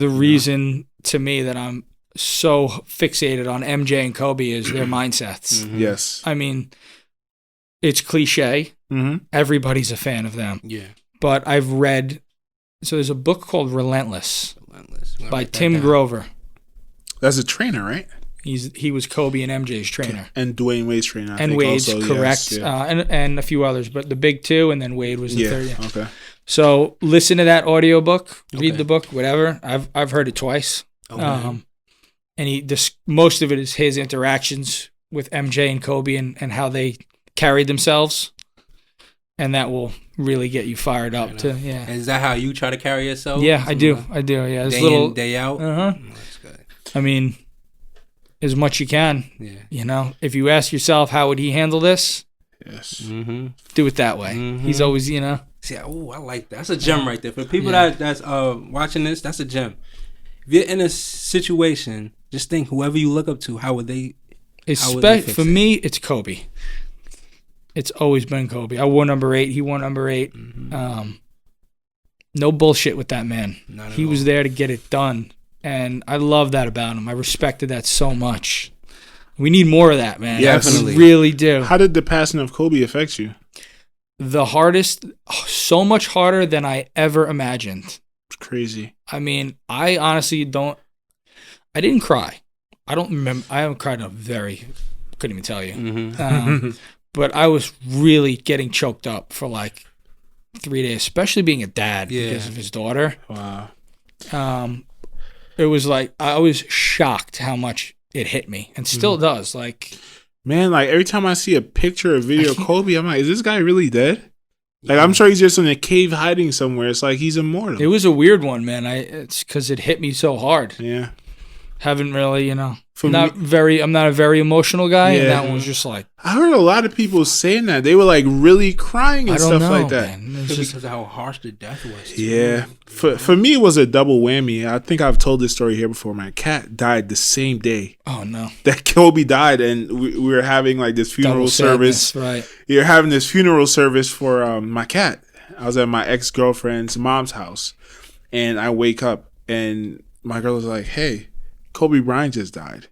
The reason to me that I'm so fixated on MJ and Kobe is their mindsets. Yes. I mean, it's cliche. Everybody's a fan of them. Yeah. But I've read, so there's a book called Relentless by Tim Grover. That's a trainer, right? He was Kobe and MJ's trainer. And Dwayne Wade's trainer. And Wade's, also, correct. Yes, yeah. And a few others, but the big two, and then Wade was the third. Yeah. Okay. So listen to that audiobook, read the book, whatever. I've heard it twice. Okay. And most of it is his interactions with MJ and Kobe and how they carried themselves. And that will really get you fired up to, yeah. And is that how you try to carry yourself? Yeah, I do. Yeah. Day in, day out? That's good. I mean, as much you can. Yeah. You know, if you ask yourself, how would he handle this? Yes. Do it that way. He's always, you know. See, I like that. That's a gem right there. For the people that's watching this, that's a gem. If you're in a situation, just think whoever you look up to, how would they fix for me, it's Kobe. It's always been Kobe. I wore number 8. He wore number 8. No bullshit with that man. He was there to get it done. And I love that about him. I respected that so much. We need more of that, man. Yes. Definitely. We really do. How did the passing of Kobe affect you? The hardest, so much harder than I ever imagined. It's crazy. I mean, I honestly I didn't cry. I don't remember. I haven't cried couldn't even tell you. But I was really getting choked up for like 3 days, especially being a dad because of his daughter. Wow. It was like, I was shocked how much it hit me and still does. Like, man, like every time I see a picture or video of Kobe, I'm like, is this guy really dead? Like, I'm sure he's just in a cave hiding somewhere. It's like he's immortal. It was a weird one, man. It's because it hit me so hard. Yeah. Haven't really, you know. I'm not a very emotional guy, and that one was just like. I heard a lot of people saying that they were like really crying and stuff like that. Because of how harsh the death was. Too. Yeah, for me it was a double whammy. I think I've told this story here before. My cat died the same day. Oh no! That Kobe died, and we were having like this funeral service. Right. We were having this funeral service for my cat. I was at my ex-girlfriend's mom's house, and I wake up, and my girl was like, "Hey, Kobe Bryant just died."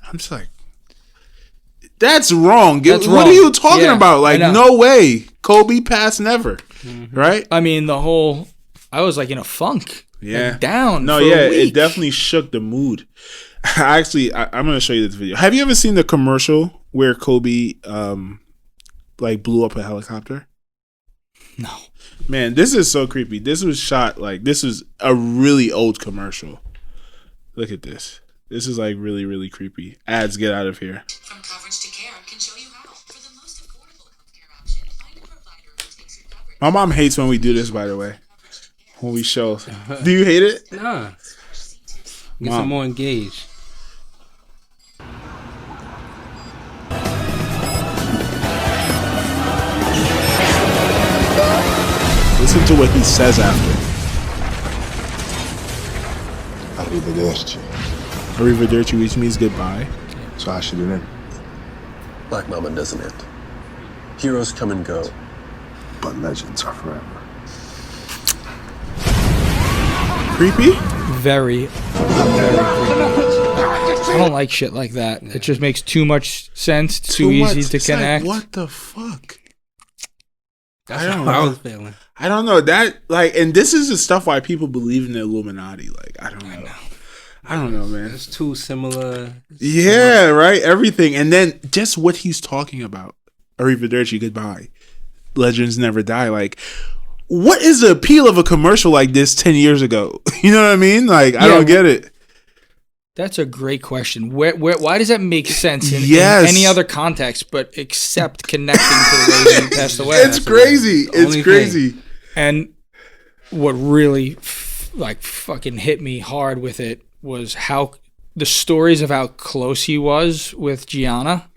I'm just like, that's wrong. What are you talking about? Like, no way. Kobe passed never. Right? I mean, I was like in a funk. Yeah. Like down. No, for a week. it definitely shook the mood. I'm going to show you this video. Have you ever seen the commercial where Kobe like blew up a helicopter? No. Man, this is so creepy. This was shot this is a really old commercial. Look at this. This is like really, really creepy. Ads, get out of here. From coverage to care can show you how. For the most affordable healthcare option, find a provider who takes your coverage. My mom hates when we do this, by the way. When we show. Do you hate it? Nah. Get some more engaged. Listen to what he says after. Arrivederci. Arrivederci, which means goodbye. So I should end. Black Mama doesn't end. Heroes come and go, But legends are forever. Creepy? Very, very creepy. I don't like shit like that. It just makes too much sense. Too easy to connect. Like, what the fuck? That's how I was feeling. I don't know that and this is the stuff why people believe in the Illuminati. Like, I don't know. I don't know, man. It's too similar. Yeah, right? Everything. And then just what he's talking about. Arrivederci, goodbye. Legends never die. Like, what is the appeal of a commercial like this 10 years ago? You know what I mean? Like, I don't get it. That's a great question. Why does that make sense in any other context but except connecting to the way he passed away? It's crazy. It's crazy. And what really fucking hit me hard with it was how the stories of how close he was with Gianna,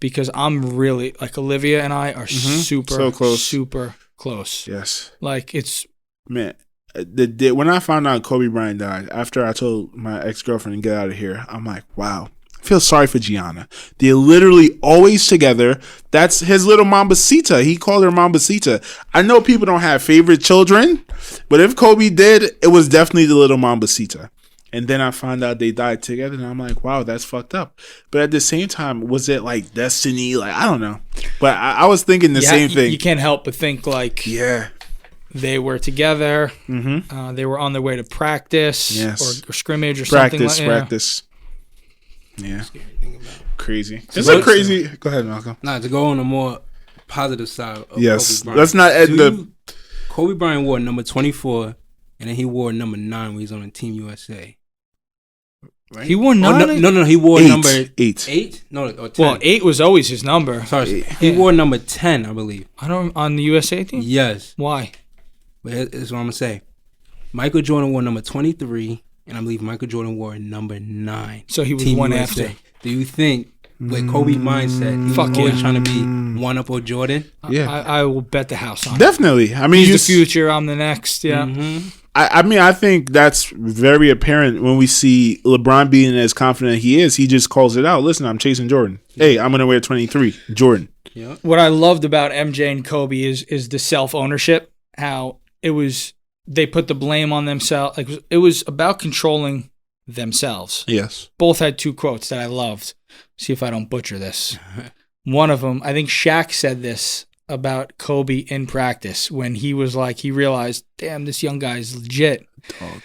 because I'm really like Olivia and I are super close. Yes. Like it's man. When I found out Kobe Bryant died, after I told my ex-girlfriend to get out of here, I'm like, wow. feel sorry for Gianna. They're literally always together. That's his little Mambasita. He called her Mambasita. I know people don't have favorite children, but if Kobe did, it was definitely the little Mambasita. And then I found out they died together, and I'm like, wow, that's fucked up. But at the same time, was it like destiny? Like, I don't know. But I was thinking the same thing. You can't help but think like, they were together. Mm-hmm. They were on their way to practice or scrimmage or something like that. Practice. Yeah. Crazy. It's a crazy. Go ahead, Malcolm. Nah, to go on a more positive side of yes. Kobe Bryant. Let's not end Kobe Bryant wore number 24, and then he wore number 9 when he's on Team USA. Right? He wore 9? No, he wore number 8. 8? No, or 10. Well, 8 was always his number. Sorry, he wore number 10, I believe. On the USA team? Yes. Why? But here's what I'm going to say. Michael Jordan wore number 23, and I believe Michael Jordan wore number 9. So he was Team one USA. after. Do you think, with Kobe's mindset, he was always trying to be one up on Jordan? Yeah. I will bet the house on it. Definitely. I mean, he's the future. I'm the next. Yeah. Mm-hmm. I mean, I think that's very apparent when we see LeBron being as confident he is. He just calls it out. Listen, I'm chasing Jordan. Hey, I'm going to wear 23. Jordan. Yeah. What I loved about MJ and Kobe is the self-ownership, how it was they put the blame on themselves. Like it was about controlling themselves. Yes. Both had 2 quotes that I loved. See if I don't butcher this. One of them, I think Shaq said this about Kobe in practice when he was like, he realized, damn, this young guy is legit. Dog.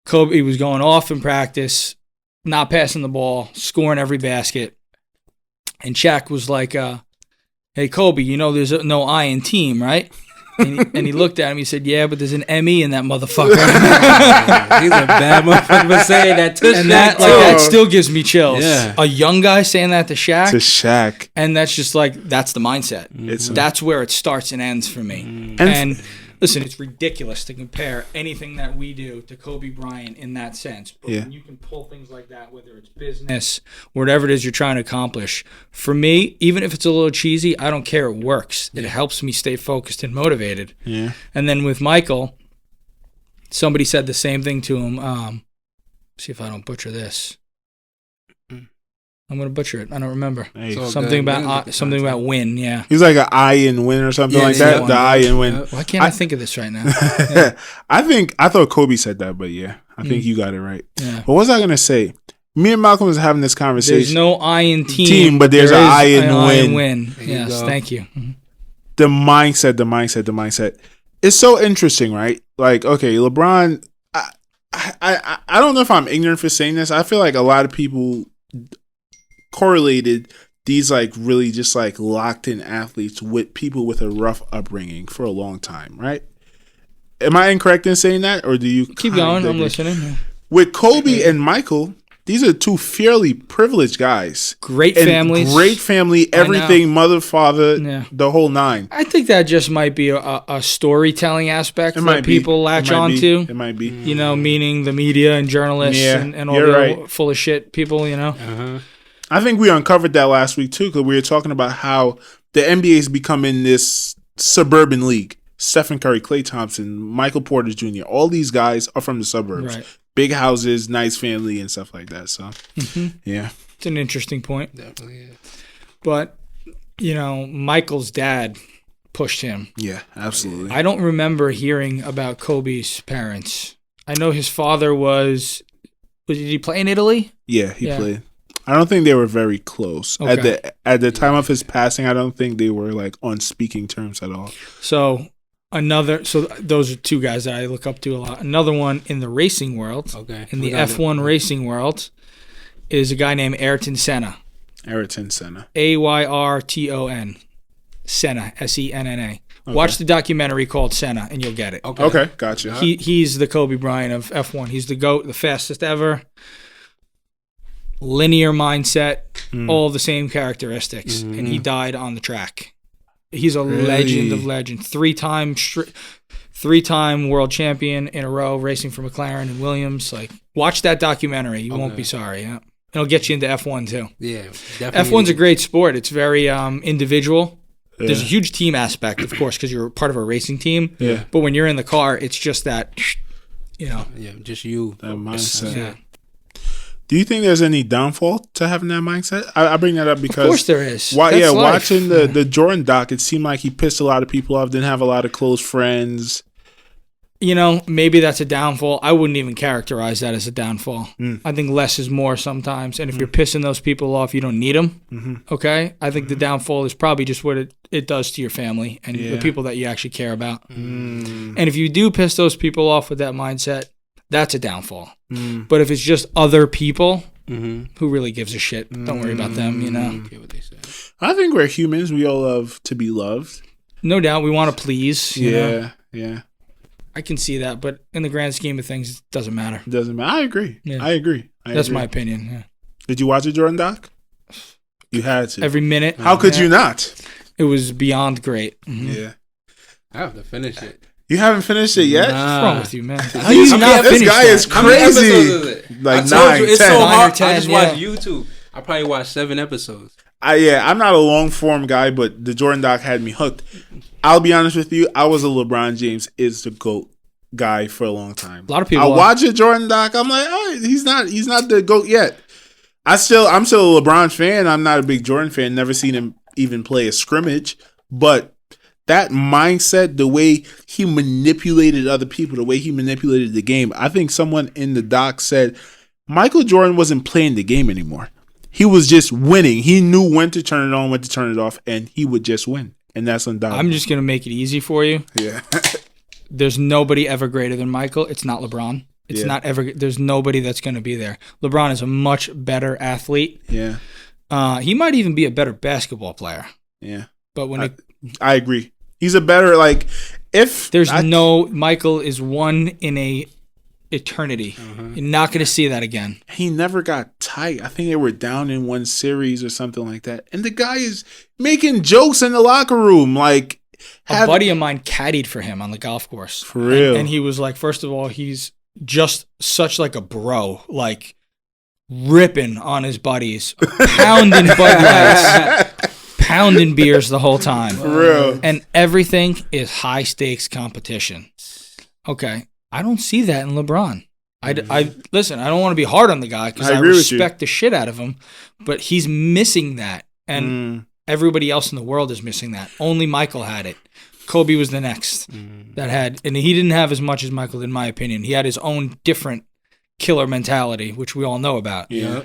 Kobe was going off in practice, not passing the ball, scoring every basket. And Shaq was like, hey, Kobe, you know there's no I in team, right? And he looked at him. He said, "Yeah, but there's an M-E in that motherfucker." He's a bad motherfucker for saying that to Shaq. And that still gives me chills. Yeah. A young guy saying that to Shaq. To Shaq. And that's just like, that's the mindset. That's where it starts and ends for me. And listen, it's ridiculous to compare anything that we do to Kobe Bryant in that sense. But when you can pull things like that, whether it's business, whatever it is you're trying to accomplish, for me, even if it's a little cheesy, I don't care. It works. It helps me stay focused and motivated. Yeah. And then with Michael, somebody said the same thing to him. See if I don't butcher this. I'm gonna butcher it. I don't remember. Hey. Something about win. Yeah. He's like an I in win or something like that. The I in win. Why can't I think of this right now? I thought Kobe said that, but yeah, I think you got it right. Yeah. But what was I gonna say? Me and Malcolm was having this conversation. There's no I in team, but there's an I in win. Yes, thank you. The mindset. It's so interesting, right? Like, okay, LeBron. I don't know if I'm ignorant for saying this. I feel like a lot of people correlated these like really just like locked in athletes with people with a rough upbringing for a long time, right? Am I incorrect in saying that, or do you keep going? I'm listening. With Kobe and Michael, these are 2 fairly privileged guys. Great families. Great family, everything, mother, father, the whole 9. I think that just might be a storytelling aspect that people latch onto. It might be. You know, meaning the media and journalists and all the full of shit people, you know? Uh-huh. I think we uncovered that last week too, because we were talking about how the NBA is becoming this suburban league. Stephen Curry, Klay Thompson, Michael Porter Jr., all these guys are from the suburbs. Right. Big houses, nice family, and stuff like that. So, yeah. It's an interesting point. Definitely is. But, you know, Michael's dad pushed him. Yeah, absolutely. I don't remember hearing about Kobe's parents. I know his father did he play in Italy? Yeah, he played. I don't think they were very close. Okay. At the time of his passing, I don't think they were like on speaking terms at all. So those are 2 guys that I look up to a lot. Another one in the racing world, in the F1 racing world, is a guy named Ayrton Senna. Ayrton Senna. Ayrton. Senna, Senna. Okay. Watch the documentary called Senna, and you'll get it. Okay, gotcha. He's the Kobe Bryant of F1. He's the GOAT, the fastest ever. Linear mindset, all the same characteristics, and he died on the track. He's a legend of legends. 3-time world champion in a row, racing for McLaren and Williams. Like, watch that documentary. You won't be sorry. Yeah, it'll get you into F1 too. Yeah, definitely. F1's a great sport. It's very individual. Yeah. There's a huge team aspect, of course, because you're part of a racing team. Yeah. But when you're in the car, it's just that, you know. Yeah, just you. That mindset. Yeah. Do you think there's any downfall to having that mindset? I bring that up because Of course there is. Why, That's yeah, life. watching the Jordan doc, it seemed like he pissed a lot of people off. Didn't have a lot of close friends. You know, maybe that's a downfall. I wouldn't even characterize that as a downfall. I think less is more sometimes. And if you're pissing those people off, you don't need them. Okay? I think the downfall is probably just what it does to your family and the people that you actually care about. And if you do piss those people off with that mindset, that's a downfall. But if it's just other people, who really gives a shit? Don't worry about them, you know? I think we're humans. We all love to be loved. No doubt. We want to please. You know? Yeah. I can see that. But in the grand scheme of things, it doesn't matter. It doesn't matter. I agree. Yeah. I agree. That's my opinion. Yeah. Did you watch the Jordan doc? You had to. Every minute. How could you not? It was beyond great. Yeah. I have to finish it. You haven't finished it yet? What's wrong with you, man? How you not this guy is How many episodes crazy. is it? Like I told you, it's 10. so 9 or hard. 10, I just yeah. watched YouTube. I probably watched 7 episodes. I'm not a long form guy, but the Jordan doc had me hooked. I'll be honest with you. I was a LeBron James is the GOAT guy for a long time. A lot of people I are. watch a Jordan doc. I'm like, oh, he's not the GOAT yet. I'm still a LeBron fan. I'm not a big Jordan fan. Never seen him even play a scrimmage. But that mindset, the way he manipulated other people, the way he manipulated the game. I think someone in the doc said Michael Jordan wasn't playing the game anymore. He was just winning. He knew when to turn it on, when to turn it off, and he would just win. And that's undoubtedly. I'm just going to make it easy for you. Yeah. There's nobody ever greater than Michael. It's not LeBron. It's not ever. There's nobody that's going to be there. LeBron is a much better athlete. Yeah. He might even be a better basketball player. Yeah. But when I agree. He's a better, Michael is one in a eternity. You're not going to see that again. He never got tight. I think they were down in one series or something like that. And the guy is making jokes in the locker room. Like, A buddy of mine caddied for him on the golf course. For real. And he was like, first of all, he's just such like a bro, like ripping on his buddies, pounding Bud Lights, pounding beers the whole time. For real. And everything is high stakes competition. Okay. I don't see that in LeBron. I listen, I don't want to be hard on the guy because I respect the shit out of him, but he's missing that. And everybody else in the world is missing that. Only Michael had it. Kobe was the next that had, and he didn't have as much as Michael, in my opinion. He had his own different killer mentality, which we all know about. Yeah.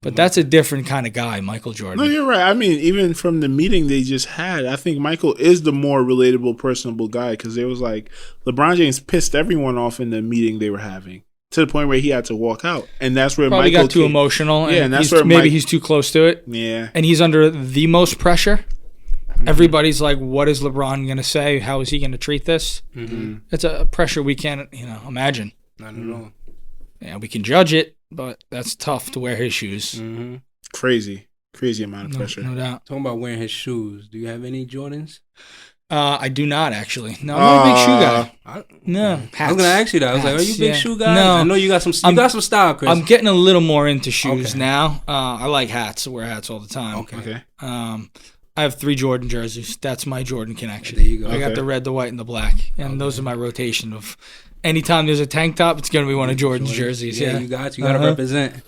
But that's a different kind of guy, Michael Jordan. No, you're right. I mean, even from the meeting they just had, I think Michael is the more relatable, personable guy because it was like LeBron James pissed everyone off in the meeting they were having to the point where he had to walk out. And that's where Probably Michael got too emotional. Yeah, and that's where he's too close to it. Yeah. And he's under the most pressure. Everybody's like, what is LeBron going to say? How is he going to treat this? It's a pressure we can't, imagine. Not at all. Yeah, we can judge it, but that's tough to wear his shoes. Crazy amount of pressure. No doubt. Talking about wearing his shoes, do you have any Jordans? I do not actually. No, I'm not a big shoe guy. No, hats. I was gonna ask you that. I was like, "Are you a big shoe guy?" No, I know you got some. You got some style, Chris. I'm getting a little more into shoes now. I like hats. I wear hats all the time. Okay. I have 3 Jordan jerseys. That's my Jordan connection. There you go. I got the red, the white, and the black, and those are my rotation of. Anytime there's a tank top, it's gonna be one of Jordan's jerseys. Yeah, you got to represent.